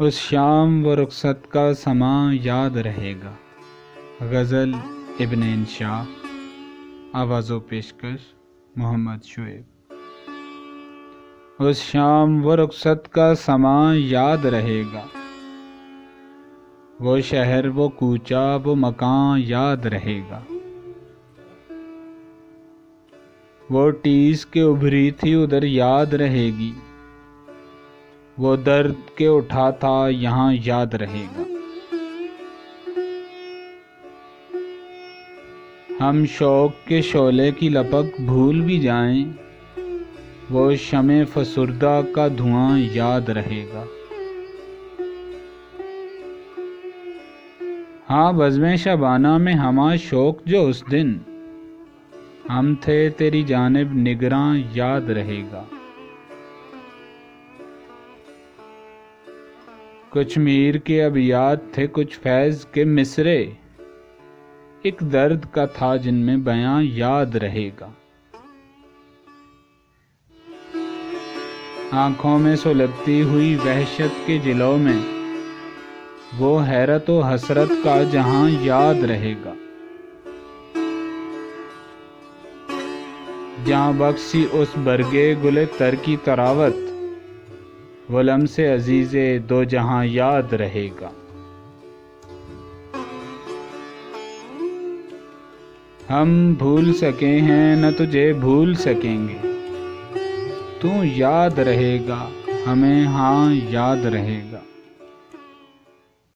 اس شام و رخصت کا سما یاد رہے گا۔ غزل ابن انشاء، آواز و پیشکش محمد شعیب۔ اس شام و رخصت کا سما یاد رہے گا، وہ شہر وہ کوچہ وہ مکان یاد رہے گا، وہ ٹیس کے ابھری تھی ادھر یاد رہے گی، وہ درد کے اٹھا تھا یہاں یاد رہے گا۔ ہم شوق کے شعلے کی لپک بھول بھی جائیں، وہ شمع فسردہ کا دھواں یاد رہے گا۔ ہاں بزمِ شبانہ میں ہمہ شوق جو اس دن ہم تھے تیری جانب نگراں یاد رہے گا۔ کچھ میر کے ابیات تھے کچھ فیض کے مصرے، ایک درد کا تھا جن میں بیاں یاد رہے گا۔ آنکھوں میں سلگتی ہوئی وحشت کے جلوں میں وہ حیرت و حسرت کا جہاں یاد رہے گا۔ جہاں بخشی اس برگے گلے تر کی تراوت، وہ لمس عزیز دو جہاں یاد رہے گا۔ ہم بھول سکے ہیں نہ تجھے بھول سکیں گے، تو یاد رہے گا ہمیں ہاں یاد رہے گا۔